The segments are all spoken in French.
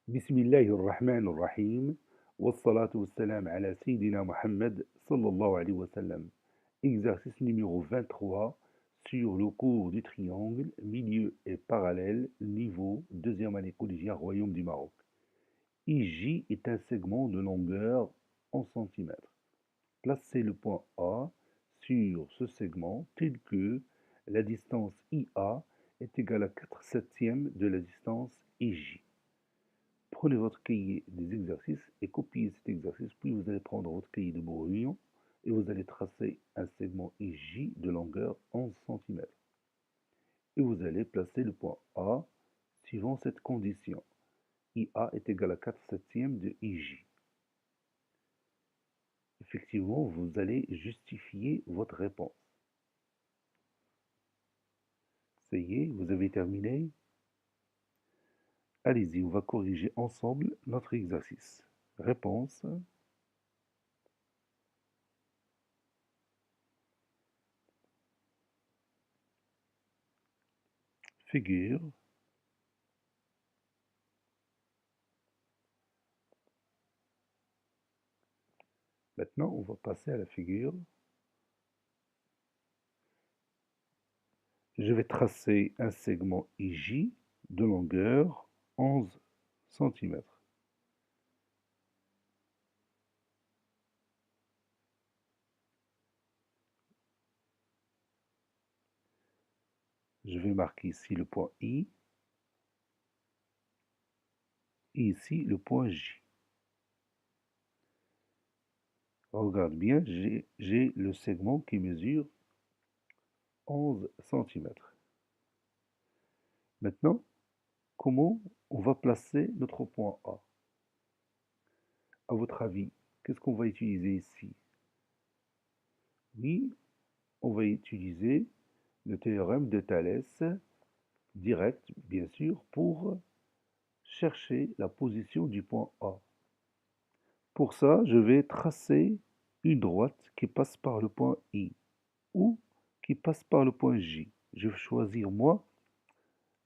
بسم الله الرحمن الرحيم والصلاة والسلام على سيدنا Mohammed sallallahu alayhi wa sallam. Exercice numéro 23 sur le cours du triangle, milieu et parallèle, niveau, deuxième année collégiale, Royaume du Maroc. IJ est un segment de longueur en centimètres. Placez le point A sur ce segment tel que la distance IA est égale à 4/7 de la distance IJ. Prenez votre cahier des exercices et copiez cet exercice, puis vous allez prendre votre cahier de brouillon et vous allez tracer un segment IJ de longueur 11 cm. Et vous allez placer le point A suivant cette condition. IA est égal à 4/7 de IJ. Effectivement, vous allez justifier votre réponse. Ça y est, vous avez terminé. Allez-y, on va corriger ensemble notre exercice. Réponse. Figure. Maintenant, on va passer à la figure. Je vais tracer un segment IJ de longueur 11 cm. Je vais marquer ici le point I et ici le point J. Regarde bien, j'ai le segment qui mesure 11 cm. Maintenant, comment on va placer notre point A? À votre avis, qu'est-ce qu'on va utiliser ici? Oui, on va utiliser le théorème de Thalès, direct bien sûr, pour chercher la position du point A. Pour ça, je vais tracer une droite qui passe par le point I ou qui passe par le point J. Je vais choisir moi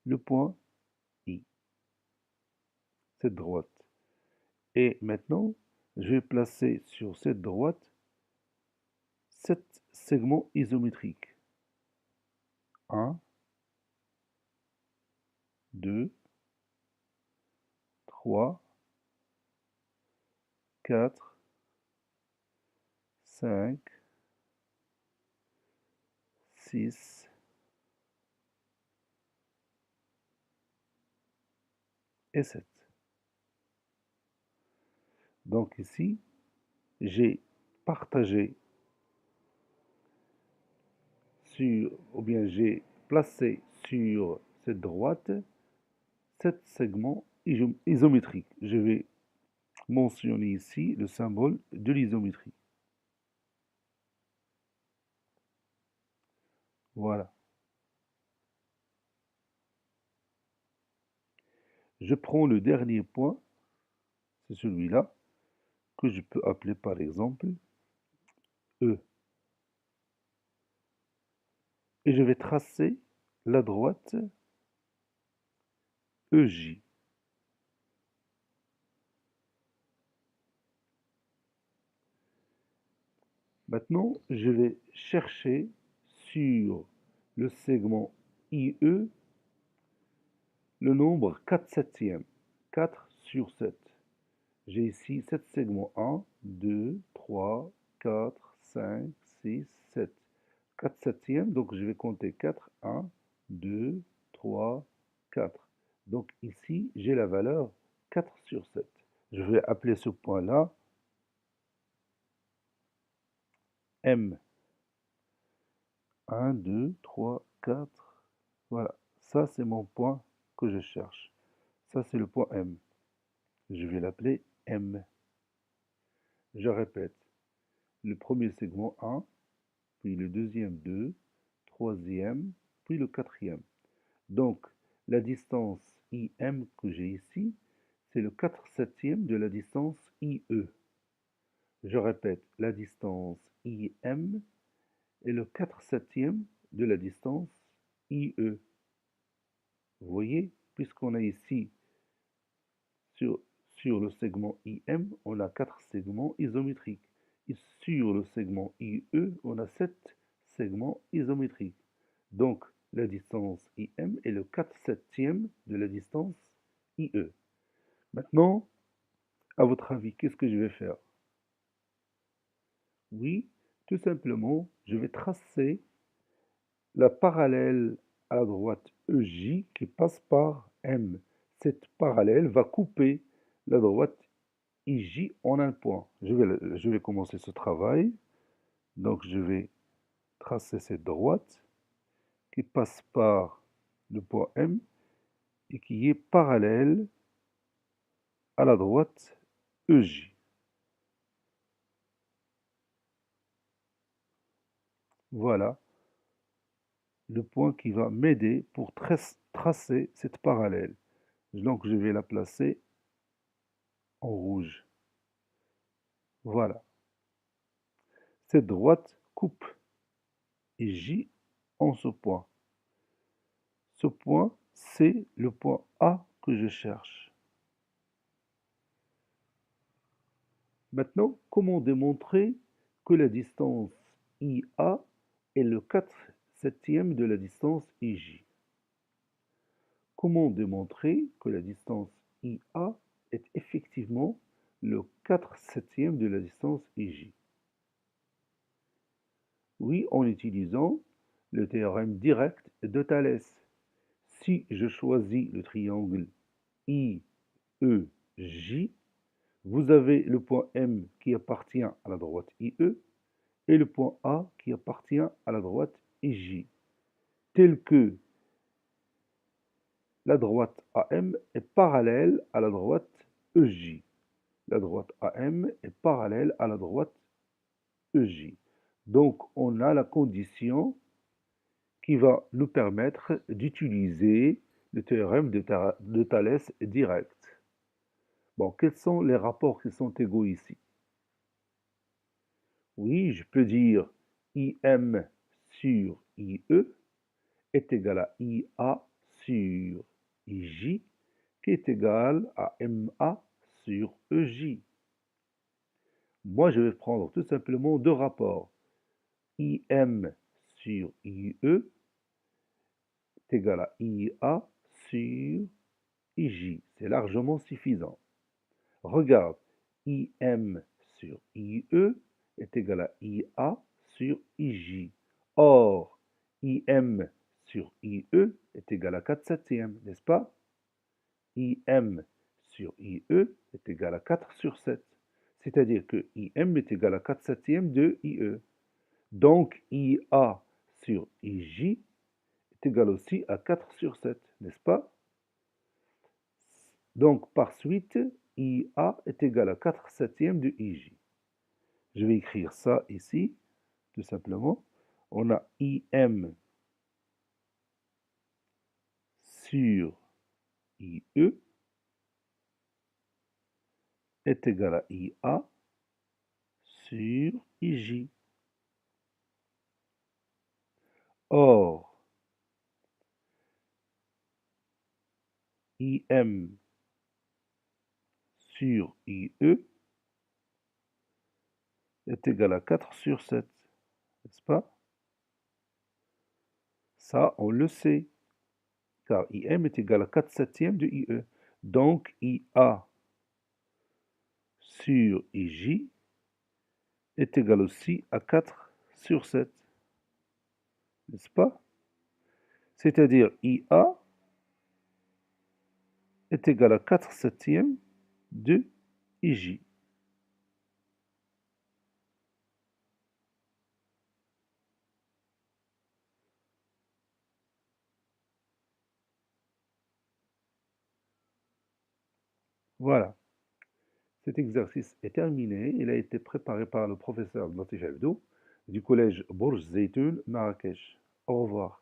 le point I, cette droite. Et maintenant, je vais placer sur cette droite 7 segments isométriques. 1, 2, 3, 4, 5, 6, et 7. Donc ici, j'ai partagé ou bien j'ai placé sur cette droite 7 segments isométriques. Je vais mentionner ici le symbole de l'isométrie. Voilà. Je prends le dernier point, c'est celui-là, que je peux appeler par exemple E. Et je vais tracer la droite EJ. Maintenant, je vais chercher sur le segment IE le nombre 4/7. 4 sur 7. J'ai ici 7 segments 1, 2, 3, 4, 5, 6, 7. 4/7, donc je vais compter 4, 1, 2, 3, 4. Donc ici, j'ai la valeur 4 sur 7. Je vais appeler ce point-là M. 1, 2, 3, 4. Voilà, ça c'est mon point que je cherche. Ça c'est le point M. Je vais l'appeler M. Je répète, le premier segment 1, puis le deuxième 2, troisième, puis le quatrième. Donc, la distance IM que j'ai ici, c'est le 4/7 de la distance IE. Je répète, la distance IM est le 4/7 de la distance IE. Vous voyez, puisqu'on a ici Sur, sur le segment IM, on a 4 segments isométriques. Et sur le segment IE, on a 7 segments isométriques. Donc, la distance IM est le 4/7 de la distance IE. Maintenant, à votre avis, qu'est-ce que je vais faire? Oui, tout simplement, je vais tracer la parallèle à la droite EJ qui passe par M. Cette parallèle va couper la droite IJ en un point. Je vais commencer ce travail. Donc, je vais tracer cette droite qui passe par le point M et qui est parallèle à la droite EJ. Voilà le point qui va m'aider pour tracer cette parallèle. Donc, je vais la placer en rouge. Voilà. Cette droite coupe J en ce point. Ce point, c'est le point A que je cherche. Maintenant, comment démontrer que la distance IA est le 4/7 de la distance IJ? Comment démontrer que la distance IA est effectivement le 4/7 de la distance IJ? Oui, en utilisant le théorème direct de Thalès. Si je choisis le triangle IEJ, vous avez le point M qui appartient à la droite IE et le point A qui appartient à la droite IJ, tel que la droite AM est parallèle à la droite EJ. La droite AM est parallèle à la droite EJ. Donc, on a la condition qui va nous permettre d'utiliser le théorème de Thalès direct. Bon, quels sont les rapports qui sont égaux ici? Oui, je peux dire IM sur IE est égal à IA sur IJ qui est égal à MA sur EJ. Moi, je vais prendre tout simplement deux rapports. IM sur IE est égal à IA sur IJ. C'est largement suffisant. Regarde, IM sur IE est égal à IA sur IJ. Or, IM sur IE est égal à 4/7, n'est-ce pas? IM sur IE est égal à 4 sur 7. C'est-à-dire que IM est égal à 4/7 de IE. Donc, IA sur IJ est égal aussi à 4 sur 7, n'est-ce pas? Donc, par suite, IA est égal à 4/7 de IJ. Je vais écrire ça ici, tout simplement. On a IM sur IE est égal à IA sur IJ. Or, IM sur IE est égal à 4 sur 7, n'est-ce pas? Ça, on le sait, car IM est égal à 4/7 de IE. Donc, IA sur IJ est égal aussi à 4 sur 7, n'est-ce pas? C'est-à-dire IA est égal à 4/7 de IJ. Voilà, cet exercice est terminé. Il a été préparé par le professeur Latif Abdou du collège Bourj Zeytoun, Marrakech. Au revoir.